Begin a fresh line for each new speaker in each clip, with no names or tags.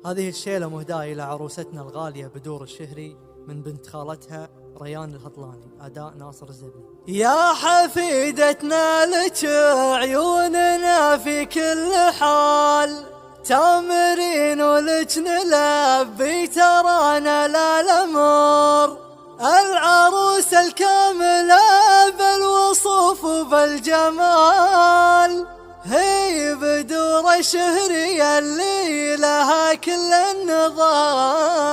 هذه الشيلة مهداة إلى عروستنا الغالية بدور الشهري من بنت خالتها ريان الهطلاني، أداء ناصر الزبني. يا حفيدتنا لك عيوننا في كل حال، تامرين ولك نلبي ترانا لا الأمور، العروس الكاملة بالوصوف وبالجمال، هي بدور الشهرية اللي لها كل النظار.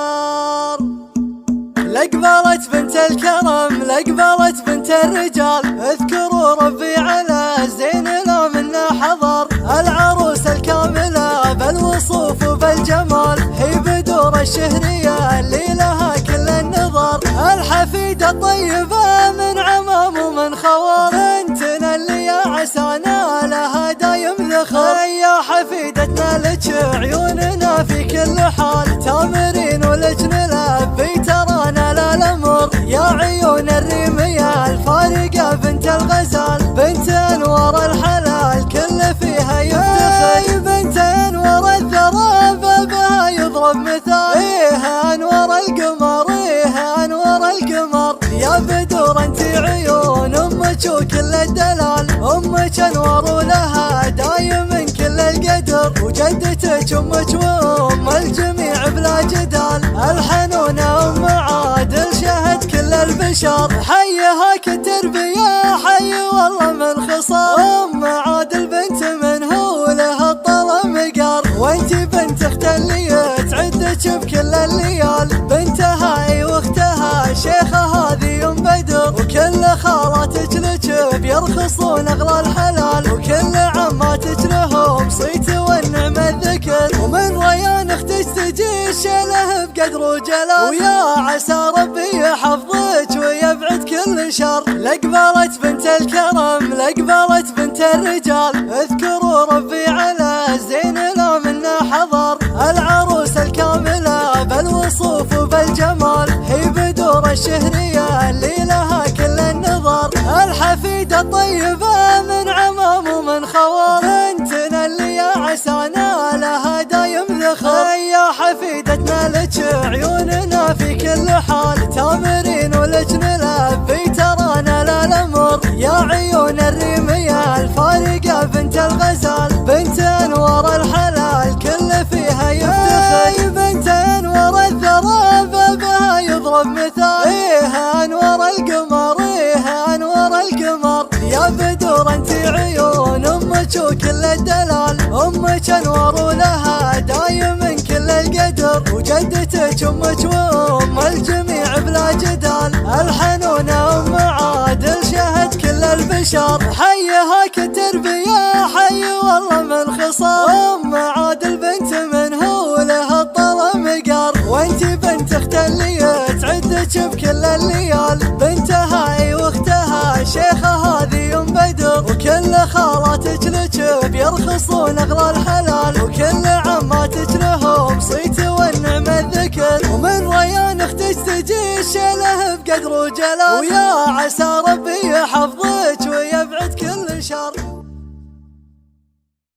لقبلت بنت الكرم لقبلت بنت الرجال، اذكروا ربي على زين لا منا حضر، العروس الكاملة بالوصوف وبالجمال، هي بدور الشهرية اللي لها كل النظر، الحفيدة الطيبة من عمام ومن خوار، انتنا اللي يا عسانا لها دايم ذخر. يا حفيدتنا لك عيوننا في كل حال، تامرين ولك نلبي ترانا لا الأمر، يا عيون الريمية الفارقة بنت الغزال، بنت انوار الحلال كل فيها يفتخر، بنت انوار الثرى بابها يضرب مثال، ايه انوار القمر ايه انوار القمر، يا بدور انت عيون امك وكل الدلال، امك انوار ولها دايم كل القدر، وجدتك امك وام الجميع بلا جدال، الحنونة ام عادل شهد كل البشر، حيها كالتربية حي والله من خصال، ام عادل بنت من هو لها الطلا مقار، وانت بنت اخت اللي تعدك بكل الليال، بنتها اي واختها شيخة هذه ام بدر، وكل خالاتك لك بيرخصون اغلى الحلال، وكل عماتك لهم صيت والنعمة الذكر، ومن ريان اختك تجي الشيله بقدر وجلال، ويا عسى ربي يحفظك ويبعد كل شر. لقبلت بنت الكرم لقبلت بنت الرجال، اذكروا ربي على زين لا منا حضر، العروس الكاملة بالوصوف وبالجمال، هي بدور الشهرية اللي لها كل النظر، الحفيدة الطيبة من عمام ومن خوار، انتنا اللي يا عسانا لها دايم ذخر. يا حفيدتنا لك عيوننا في كل حال، تامرين ولك نلبي ترانا لا الأمر، يا عيون الريمية الفارقة بنت الغزال، بنت انوار الحلال كل فيها يفتخر، بنت انوار الثرى بابها يضرب مثال، ايه انوار القمر ايه انوار القمر، يا بدور انت عيون امك وكل الدلال، امك انوار ولها دايم كل القدر، وجدتك امك وام الجميع بلا جدال، الحنونة ام عادل شهد كل البشر، حيها كالتربية حي والله من خصال، ام عادل بنت من هو لها الطلا مقار، وانت بنت اخت اللي تعدك بكل الليال، بنتها اي واختها شيخة هذه ام بدر، وكل خالاتك لك بيرخصون اغلى الحلال، وكل عماتك لهم صيت والنعمة الذكر، ومن ريان اختك تجي الشيله بقدر وجلال، ويا عسى ربي يحفظك ويبعد كل شر.